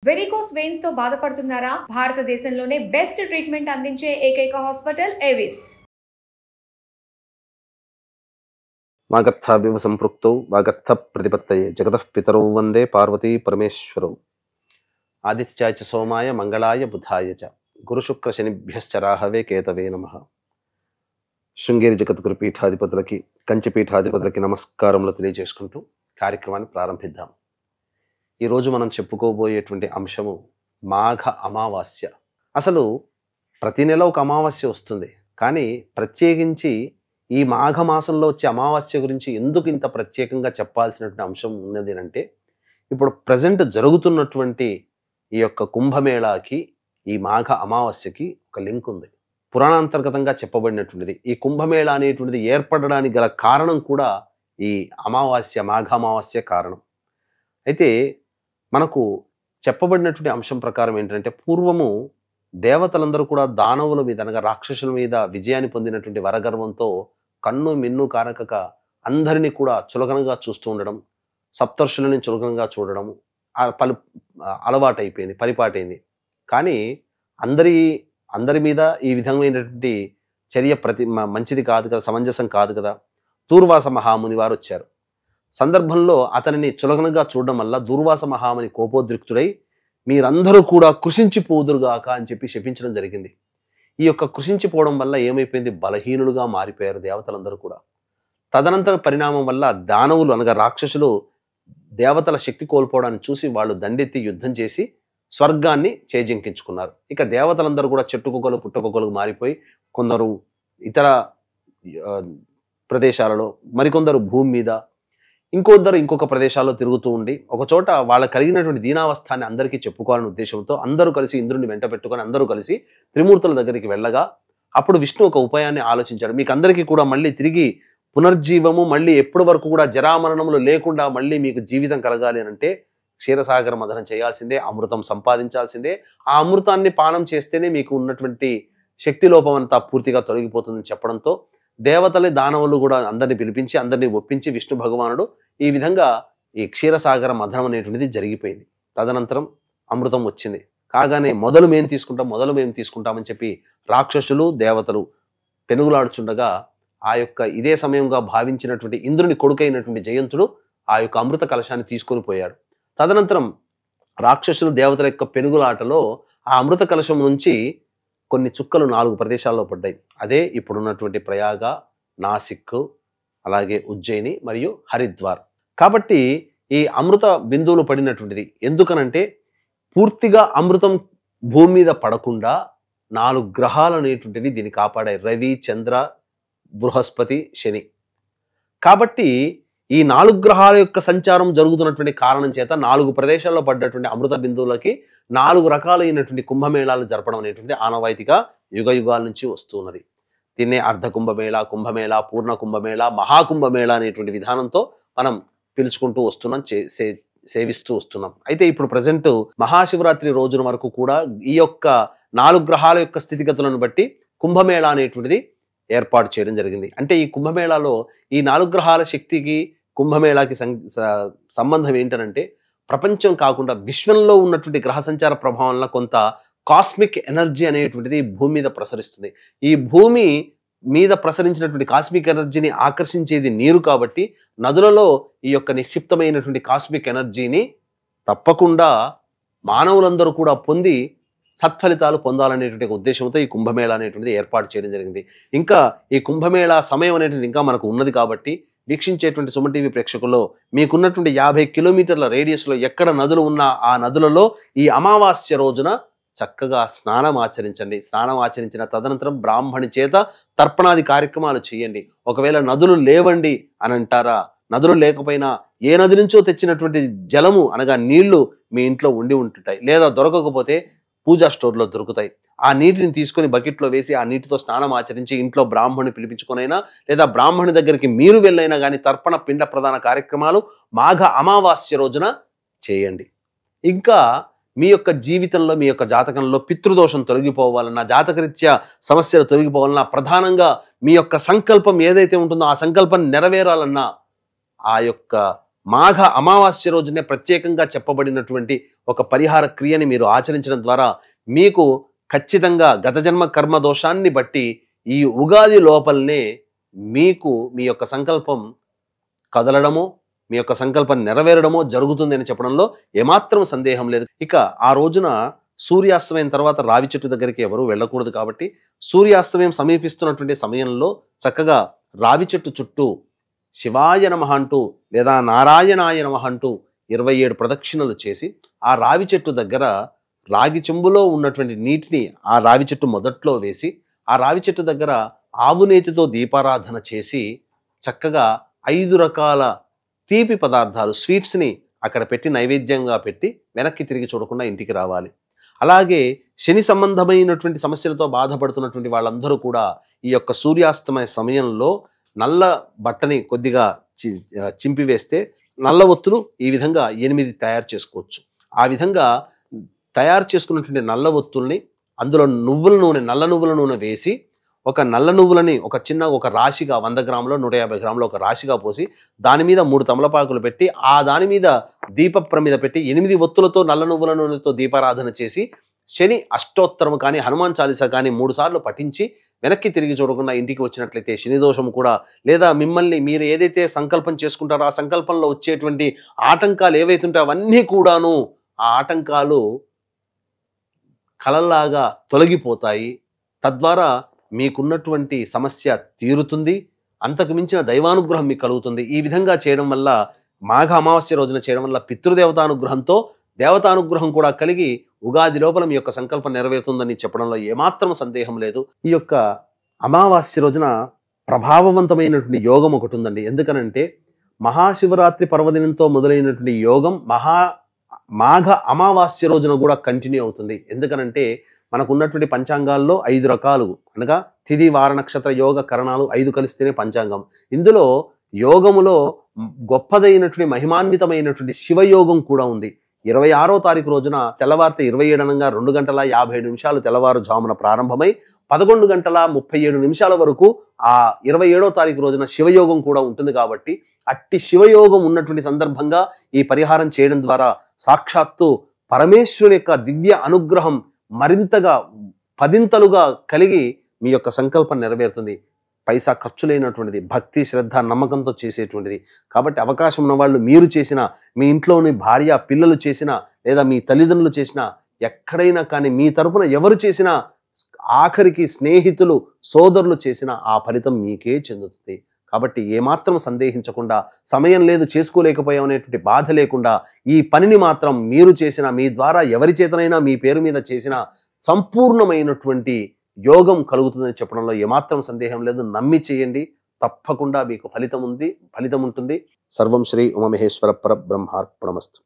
Varicose veins తో బాధపడుతున్నారా? భారతదేశంలోనే బెస్ట్ ట్రీట్మెంట్ అందించే ఏకైక హాస్పిటల్ ఏవిస్. వాగర్థావివ సంపృక్తౌ వాగర్థ ప్రతిపత్తయే జగతః పితరౌ వందే పార్వతీ పరమేశ్వరౌ. ఆదిత్యాయ చ సోమాయ మంగళాయ బుధాయ చ గురుశుక్ర శనిభ్యశ్చ రాహవే కేతవే నమః. శృంగేరి జగద్గురు పీఠాధిపతులకి, కంచి పీఠాధిపతులకి నమస్కారములు తెలియజేసుకుంటూ కార్యక్రమాన్ని ప్రారంభిద్దాం. ఈరోజు మనం చెప్పుకోబోయేటువంటి అంశము మాఘ అమావాస్య. అసలు ప్రతి నెల ఒక అమావాస్య వస్తుంది, కానీ ప్రత్యేకించి ఈ మాఘమాసంలో వచ్చే అమావాస్య గురించి ఎందుకు ఇంత ప్రత్యేకంగా చెప్పాల్సినటువంటి అంశం ఉన్నది అంటే, ఇప్పుడు ప్రజెంట్ జరుగుతున్నటువంటి ఈ యొక్క కుంభమేళాకి ఈ మాఘ అమావాస్యకి ఒక లింక్ ఉంది. పురాణాంతర్గతంగా చెప్పబడినటువంటిది. ఈ కుంభమేళా అనేటువంటిది ఏర్పడడానికి గల కారణం కూడా ఈ అమావాస్య, మాఘ అమావాస్య కారణం. అయితే మనకు చెప్పబడినటువంటి అంశం ప్రకారం ఏంటంటే, పూర్వము దేవతలందరూ కూడా దానవుల మీద అనగా రాక్షసుల మీద విజయాన్ని పొందినటువంటి వరగర్వంతో కన్ను మిన్ను కారకక అందరినీ కూడా చులకనగా చూస్తూ ఉండడం, సప్తర్షులని చులకనగా చూడడం అలవాటైపోయింది, పరిపాటైంది. కానీ అందరి మీద ఈ విధమైనటువంటి చర్య మంచిది కాదు కదా, సమంజసం కాదు కదా. దూర్వాస మహాముని వారు వచ్చారు. సందర్భంలో అతనిని చులకనగా చూడడం వల్ల దూర్వాస మహాముని కోపోద్రిక్తుడై మీరందరూ కూడా కృషించిపోదురుగాక అని చెప్పి శపించడం జరిగింది. ఈ యొక్క కృషించిపోవడం వల్ల ఏమైపోయింది, బలహీనులుగా మారిపోయారు దేవతలందరూ కూడా. తదనంతర పరిణామం వల్ల దానవులు అనగా రాక్షసులు దేవతల శక్తి కోల్పోవడాన్ని చూసి వాళ్ళు దండెత్తి యుద్ధం చేసి స్వర్గాన్ని చేజింకించుకున్నారు. ఇక దేవతలందరూ కూడా చెట్టుకుక్కలు పుట్టకుక్కలు మారిపోయి, కొందరు ఇతర ప్రదేశాలలో, మరికొందరు భూమి మీద, ఇంకొక ప్రదేశాల్లో తిరుగుతూ ఉండి ఒకచోట వాళ్ళ కలిగినటువంటి దీనావస్థాన్ని అందరికీ చెప్పుకోవాలనే ఉద్దేశంతో అందరూ కలిసి ఇంద్రుని వెంట పెట్టుకొని అందరూ కలిసి త్రిమూర్తుల దగ్గరికి వెళ్ళగా, అప్పుడు విష్ణు ఒక ఉపాయాన్ని ఆలోచించాడు. మీకు అందరికీ కూడా మళ్ళీ తిరిగి పునర్జీవము, మళ్ళీ ఎప్పటి వరకు కూడా జరామరణములు లేకుండా మళ్ళీ మీకు జీవితం కలగాలి అని అంటే క్షీరసాగర మథనం చేయాల్సిందే, అమృతం సంపాదించాల్సిందే. ఆ అమృతాన్ని పానం చేస్తేనే మీకు ఉన్నటువంటి శక్తి లోపం అంతా పూర్తిగా తొలగిపోతుందని చెప్పడంతో దేవతలే దానవులు కూడా అందరినీ పిలిపించి అందరినీ ఒప్పించి విష్ణు భగవానుడు ఈ విధంగా ఈ క్షీరసాగర మథనం అనేటువంటిది జరిగిపోయింది. తదనంతరం అమృతం వచ్చింది. కాగానే మొదలు మేము తీసుకుంటామని చెప్పి రాక్షసులు దేవతలు పెనుగులాడుచుండగా ఆ యొక్క ఇదే సమయంగా భావించినటువంటి ఇంద్రుని కొడుకైనటువంటి జయంతుడు ఆ యొక్క అమృత కలశాన్ని తీసుకొని పోయాడు. తదనంతరం రాక్షసులు దేవతల యొక్క పెనుగులాటలో ఆ అమృత కలశం నుంచి కొన్ని చుక్కలు 4 ప్రదేశాల్లో పడ్డాయి. అదే ఇప్పుడున్నటువంటి ప్రయాగ, నాసిక్, అలాగే ఉజ్జయిని మరియు హరిద్వార్. కాబట్టి ఈ అమృత బిందువులు పడినటువంటిది ఎందుకనంటే, పూర్తిగా అమృతం భూమి మీద పడకుండా 4 గ్రహాలు అనేటువంటివి దీన్ని కాపాడాయి. రవి, చంద్ర, బృహస్పతి, శని. కాబట్టి ఈ 4 గ్రహాల యొక్క సంచారం జరుగుతున్నటువంటి కారణం చేత 4 ప్రదేశాల్లో పడ్డటువంటి అమృత బిందువులకి 4 రకాలైనటువంటి కుంభమేళాలు జరపడం అనేటువంటి ఆనవాయితీగా యుగ యుగాల నుంచి వస్తున్నది. దీన్నే అర్ధ కుంభమేళ, కుంభమేళ, పూర్ణ కుంభమేళ, మహాకుంభమేళ అనేటువంటి విధానంతో మనం పిలుచుకుంటూ వస్తున్నాం, సేవిస్తూ వస్తున్నాం. అయితే ఇప్పుడు ప్రజెంట్ మహాశివరాత్రి రోజున వరకు కూడా ఈ యొక్క 4 గ్రహాల యొక్క స్థితిగతులను బట్టి కుంభమేళ అనేటువంటిది ఏర్పాటు చేయడం జరిగింది. అంటే ఈ కుంభమేళాలో ఈ 4 గ్రహాల శక్తికి కుంభమేళాకి సంబంధం ఏంటనంటే, ప్రపంచం కాకుండా విశ్వంలో ఉన్నటువంటి గ్రహ సంచార ప్రభావం వల్ల కొంత కాస్మిక్ ఎనర్జీ అనేటువంటిది భూమి మీద ప్రసరిస్తుంది. ఈ భూమి మీద ప్రసరించినటువంటి కాస్మిక్ ఎనర్జీని ఆకర్షించేది నీరు కాబట్టి, నదులలో ఈ యొక్క నిక్షిప్తమైనటువంటి కాస్మిక్ ఎనర్జీని తప్పకుండా మానవులందరూ కూడా పొంది సత్ఫలితాలు పొందాలనేటువంటి ఉద్దేశంతో ఈ కుంభమేళ అనేటువంటిది ఏర్పాటు చేయడం జరిగింది. ఇంకా ఈ కుంభమేళ సమయం అనేటువంటిది ఇంకా మనకు ఉన్నది కాబట్టి, వీక్షించేటువంటి సుమన్ టీవీ ప్రేక్షకుల్లో మీకున్నటువంటి 50 కిలోమీటర్ల రేడియస్లో ఎక్కడ నదులు ఉన్నా ఆ నదులలో ఈ అమావాస్య రోజున చక్కగా స్నానం ఆచరించండి. స్నానం ఆచరించిన తదనంతరం బ్రాహ్మణి చేత తర్పణాది కార్యక్రమాలు చేయండి. ఒకవేళ నదులు లేవండి అని అంటారా, నదులు లేకపోయినా ఏ నది నుంచో తెచ్చినటువంటి జలము అనగా నీళ్లు మీ ఇంట్లో ఉండి ఉంటుంటాయి, లేదా దొరకకపోతే పూజా స్టోర్లో దొరుకుతాయి. ఆ నీటిని తీసుకొని బకెట్లో వేసి ఆ నీటితో స్నానం ఆచరించి ఇంట్లో బ్రాహ్మణుని పిలిపించుకొనైనా లేదా బ్రాహ్మణి దగ్గరికి మీరు వెళ్ళైనా కానీ తర్పణ పిండ ప్రధాన కార్యక్రమాలు మాఘ అమావాస్య రోజున చేయండి. ఇంకా మీ యొక్క జీవితంలో, మీ యొక్క జాతకంలో పితృదోషం తొలగిపోవాలన్నా, జాతకరీత్యా సమస్యలు తొలగిపోవాలన్నా, ప్రధానంగా మీ యొక్క సంకల్పం ఏదైతే ఉంటుందో ఆ సంకల్పం నెరవేరాలన్నా ఆ యొక్క మాఘ అమావాస్య రోజునే ప్రత్యేకంగా చెప్పబడినటువంటి ఒక పరిహార క్రియని మీరు ఆచరించడం ద్వారా మీకు ఖచ్చితంగా గత జన్మ కర్మ దోషాన్ని బట్టి ఈ ఉగాది లోపలనే మీకు మీ యొక్క సంకల్పం కదలడమో మీ యొక్క సంకల్పం నెరవేరడమో జరుగుతుంది అని చెప్పడంలో ఏమాత్రం సందేహం లేదు. ఇక ఆ రోజున సూర్యాస్తమయం తర్వాత రావి చెట్టు దగ్గరికి ఎవరు వెళ్ళకూడదు కాబట్టి సూర్యాస్తమయం సమీపిస్తున్నటువంటి సమయంలో చక్కగా రావి చెట్టు చుట్టూ శివాయ నమః అంటూ లేదా నారాయణాయ నమః అంటూ 27 ప్రదక్షిణలు చేసి ఆ రావి చెట్టు దగ్గర రాగి చెంబులో ఉన్నటువంటి నీటిని ఆ రావి చెట్టు మొదట్లో వేసి ఆ రావి చెట్టు దగ్గర ఆవు నేతితో దీపారాధన చేసి చక్కగా 5 రకాల తీపి పదార్థాలు స్వీట్స్ని అక్కడ పెట్టి నైవేద్యంగా పెట్టి వెనక్కి తిరిగి చూడకుండా ఇంటికి రావాలి. అలాగే శని సంబంధమైనటువంటి సమస్యలతో బాధపడుతున్నటువంటి వాళ్ళందరూ కూడా ఈ యొక్క సూర్యాస్తమయ సమయంలో నల్ల బట్టని కొద్దిగా చింపివేస్తే నల్ల ఒత్తులు ఈ విధంగా 8 తయారు చేసుకోవచ్చు. ఆ విధంగా తయారు చేసుకున్నటువంటి నల్ల ఒత్తుల్ని అందులో నల్ల నువ్వుల నూనె వేసి ఒక నల్ల నువ్వులని ఒక రాశిగా 100 గ్రాములో 150 గ్రాములు ఒక రాశిగా పోసి దాని మీద 3 తమలపాకులు పెట్టి ఆ దాని మీద దీప ప్రమిద పెట్టి 8 ఒత్తులతో నల్ల నువ్వుల నూనెతో దీపారాధన చేసి శని అష్టోత్తరం కానీ హనుమాన్ చాలీసా కానీ 3 సార్లు పఠించి వెనక్కి తిరిగి చూడకుండా ఇంటికి వచ్చినట్లయితే శని దోషం కూడా లేదా మిమ్మల్ని మీరు ఏదైతే సంకల్పం చేసుకుంటారో ఆ సంకల్పంలో వచ్చేటువంటి ఆటంకాలు ఏవైతే ఉంటాయో అవన్నీ కూడాను ఆ ఆటంకాలు కలల్లాగా తొలగిపోతాయి. తద్వారా మీకున్నటువంటి సమస్య తీరుతుంది. అంతకు మించిన దైవానుగ్రహం మీకు కలుగుతుంది. ఈ విధంగా చేయడం వల్ల మాఘ అమావాస్య రోజున చేయడం వల్ల పితృదేవతానుగ్రహంతో దేవతానుగ్రహం కూడా కలిగి ఉగాది లోపల మీ యొక్క సంకల్పం నెరవేరుతుందని చెప్పడంలో ఏమాత్రం సందేహం లేదు. ఈ యొక్క అమావాస్య రోజున ప్రభావవంతమైనటువంటి యోగం ఒకటి ఉందండి. ఎందుకనంటే మహాశివరాత్రి పర్వదినంతో మొదలైనటువంటి యోగం మాఘ అమావాస్య రోజున కూడా కంటిన్యూ అవుతుంది. ఎందుకనంటే మనకు ఉన్నటువంటి పంచాంగాల్లో 5 రకాలు అనగా తిథి వార నక్షత్ర యోగ కరణాలు 5 కలిస్తేనే పంచాంగం. ఇందులో యోగములో గొప్పదైనటువంటి మహిమాన్వితమైనటువంటి శివయోగం కూడా ఉంది. 26వ తారీఖు రోజున తెల్లవారితే 27 అనగా 2 గంటల 57 నిమిషాలు తెల్లవారుజామున ప్రారంభమై 11 గంటల 37 నిమిషాల వరకు ఆ 27వ తారీఖు రోజున శివయోగం కూడా ఉంటుంది. కాబట్టి అట్టి శివయోగం ఉన్నటువంటి సందర్భంగా ఈ పరిహారం చేయడం ద్వారా సాక్షాత్తు పరమేశ్వరుని యొక్క దివ్య అనుగ్రహం మరింతగా 10ంతలుగా కలిగి మీ యొక్క సంకల్పం నెరవేరుతుంది. పైసా ఖర్చు లేనటువంటిది, భక్తి శ్రద్ధ నమ్మకంతో చేసేటువంటిది. కాబట్టి అవకాశం ఉన్న వాళ్ళు మీరు చేసిన, మీ ఇంట్లోని భార్య పిల్లలు చేసిన, లేదా మీ తల్లిదండ్రులు చేసిన, ఎక్కడైనా కానీ మీ తరపున ఎవరు చేసినా, ఆఖరికి స్నేహితులు సోదరులు చేసిన ఆ ఫలితం మీకే చెందుతుంది. కాబట్టి ఏమాత్రం సందేహించకుండా, సమయం లేదు చేసుకోలేకపోయాం అనేటువంటి బాధ లేకుండా ఈ పనిని మాత్రం మీరు చేసిన, మీ ద్వారా ఎవరి చేతనైనా మీ పేరు మీద చేసిన సంపూర్ణమైనటువంటి యోగం కలుగుతుందని చెప్పడంలో ఏమాత్రం సందేహం లేదు. నమ్మి చేయండి, తప్పకుండా మీకు ఫలితం ఉంటుంది. సర్వం శ్రీ ఉమామహేశ్వర పరబ్రహ్మార్పణమస్తు.